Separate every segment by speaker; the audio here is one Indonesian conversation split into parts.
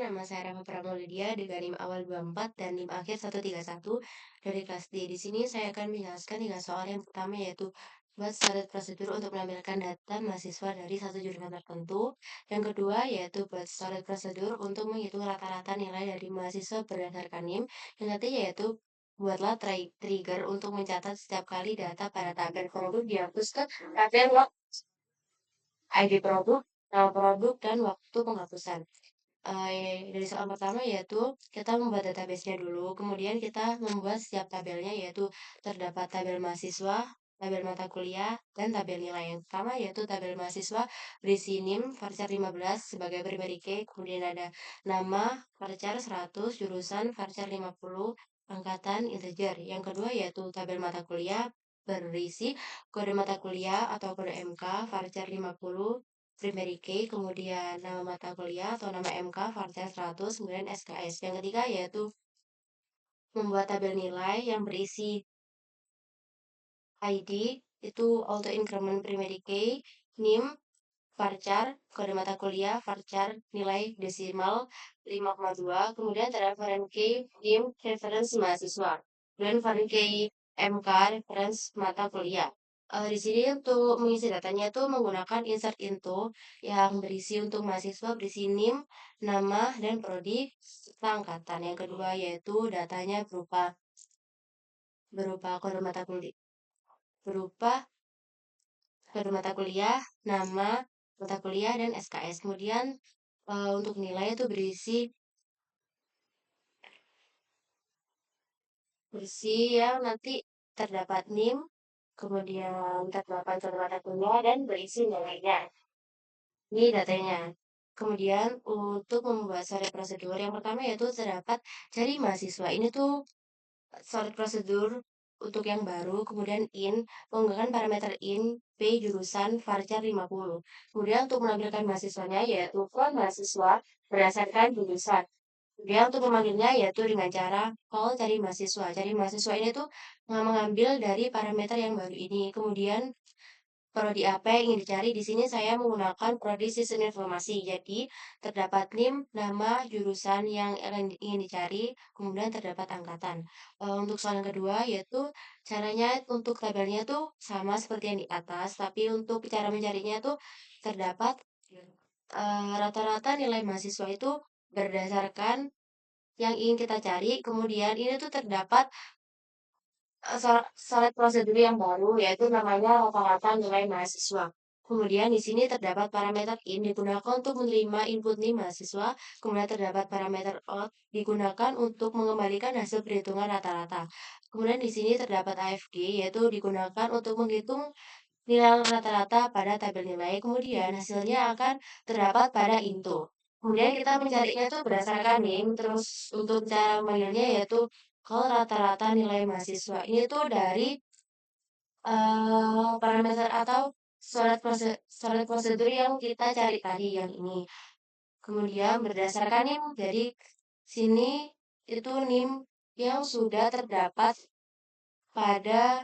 Speaker 1: nama saya Rama Pramudia dengan NIM awal 24 dan NIM akhir 131 dari kelas D. Di sini saya akan menjelaskan 3 soal. Yang pertama yaitu buat standar prosedur untuk menampilkan data mahasiswa dari satu jurusan tertentu. Yang kedua yaitu buat standar prosedur untuk menghitung rata-rata nilai dari mahasiswa berdasarkan NIM. Yang ketiga yaitu buatlah trigger untuk mencatat setiap kali data pada tabel produk dihapus ke tabel ID produk, nama produk, dan waktu penghapusan. Dari soal pertama yaitu kita membuat database-nya dulu, kemudian kita membuat setiap tabelnya yaitu terdapat tabel mahasiswa, tabel mata kuliah, dan tabel nilai. Yang pertama yaitu tabel mahasiswa berisi NIM Varchar 15 sebagai primary key, kemudian ada nama Varchar 100, jurusan Varchar 50, angkatan integer. Yang kedua yaitu tabel mata kuliah berisi kode mata kuliah atau kode MK Varchar 50, primary key, kemudian nama mata kuliah atau nama MK, Varchar 100, kemudian SKS. Yang ketiga yaitu membuat tabel nilai yang berisi ID, itu auto increment primary key, NIM, Varchar, kode mata kuliah, Varchar, nilai desimal 5,2, kemudian ada foreign key, NIM, reference mahasiswa, dan foreign key MK, reference mata kuliah. Di sini untuk mengisi datanya itu menggunakan insert into yang berisi untuk mahasiswa berisi NIM, nama, dan prodi serta angkatan. Yang kedua yaitu datanya berupa kode mata kuliah, nama mata kuliah, dan SKS. Kemudian untuk nilai itu berisi yang nanti terdapat NIM, kemudian terdapat kode mata kuliah, dan berisi nilainya. Ini datanya. Kemudian untuk membuat syarat prosedur yang pertama yaitu terdapat cari mahasiswa. Ini tuh syarat prosedur untuk yang baru, kemudian menggunakan parameter P jurusan Varchar 50. Kemudian untuk menampilkan mahasiswanya yaitu call mahasiswa berdasarkan jurusan. Kemudian untuk memanggilnya yaitu dengan cara call cari mahasiswa. Cari mahasiswa ini tuh mengambil dari parameter yang baru ini. Kemudian prodi apa yang ingin dicari? Di sini saya menggunakan prodi sistem informasi. Jadi, terdapat NIM, nama, jurusan yang ingin dicari, kemudian terdapat angkatan. Untuk soal yang kedua, yaitu caranya untuk tabelnya tuh sama seperti yang di atas, tapi untuk cara mencarinya tuh terdapat rata-rata nilai mahasiswa itu berdasarkan yang ingin kita cari, kemudian ini tuh terdapat syarat prosedur yang baru, yaitu namanya rata-rata nilai mahasiswa. Kemudian di sini terdapat parameter in digunakan untuk menerima input NIM mahasiswa, kemudian terdapat parameter out digunakan untuk mengembalikan hasil perhitungan rata-rata. Kemudian di sini terdapat AFG yaitu digunakan untuk menghitung nilai rata-rata pada tabel nilai, kemudian hasilnya akan terdapat pada into. Kemudian kita mencarinya itu berdasarkan NIM, terus untuk cara memanggilnya yaitu kalau rata-rata nilai mahasiswa ini tuh dari parameter atau syarat prosedur yang kita cari tadi yang ini. Kemudian berdasarkan NIM, jadi sini itu NIM yang sudah terdapat pada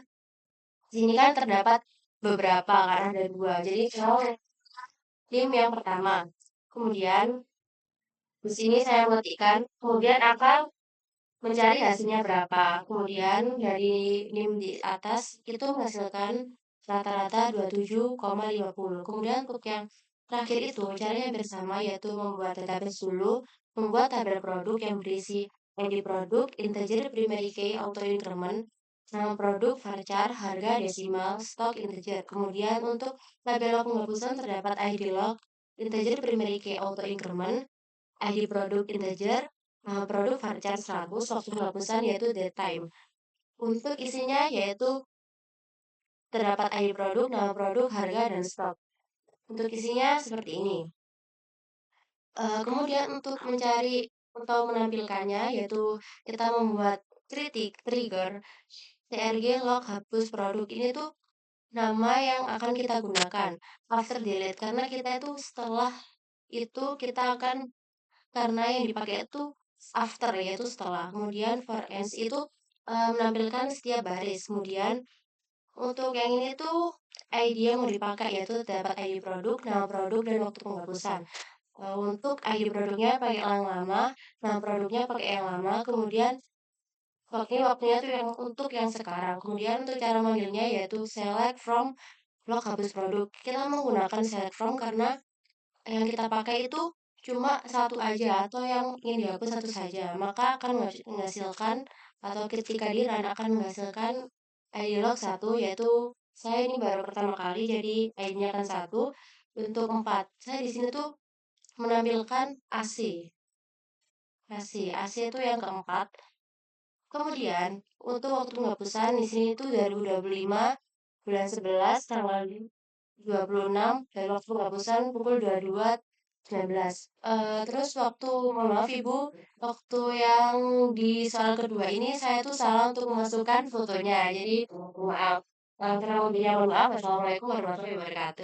Speaker 1: sini kan terdapat beberapa karena ada 2. Jadi kalau NIM yang pertama, kemudian di sini saya mengetikkan, kemudian akan mencari hasilnya berapa. Kemudian dari NIM di atas itu menghasilkan rata-rata 27,50. Kemudian untuk yang terakhir itu caranya bersama yaitu membuat database dulu, membuat tabel produk yang berisi ID produk, integer, primary key, auto increment, nama produk, varchar, harga, desimal, stok, integer. Kemudian untuk tabel log penghapusan terdapat ID log, integer, primary key, auto increment, ID produk integer, produk varchar 100, waktu penghapusan yaitu date time. Untuk isinya yaitu terdapat ID produk, nama produk, harga, dan stok. Untuk isinya seperti ini. Kemudian untuk mencari atau menampilkannya yaitu kita membuat trigger TRG log hapus produk. Ini tuh nama yang akan kita gunakan after delete karena kita itu setelah itu kita akan karena yang dipakai itu after yaitu setelah. Kemudian for ends itu menampilkan setiap baris. Kemudian untuk yang ini tuh ID yang mau dipakai yaitu dapat ID produk, nama produk, dan waktu penghapusan. Untuk ID produknya pakai yang lama, nama produknya pakai yang lama, kemudian waktunya tuh yang untuk yang sekarang. Kemudian untuk cara manggilnya yaitu select from blok hapus produk. Kita menggunakan select from karena yang kita pakai itu cuma satu aja atau yang ingin dihapus satu saja. Maka akan menghasilkan atau ketika di run akan menghasilkan ID log satu yaitu saya ini baru pertama kali jadi ID-nya kan satu untuk 4. Saya di sini tuh menampilkan AC. AC itu yang keempat. Kemudian, untuk waktu penghapusan di sini itu 2025 bulan 11 tanggal 26 dan waktu penghapusan pukul 22.19. Terus waktu, mohon maaf Ibu, waktu yang di soal kedua ini saya tuh salah untuk memasukkan fotonya. Jadi, maaf. Kurang lebihnya mohon maaf. Wassalamualaikum warahmatullahi wabarakatuh.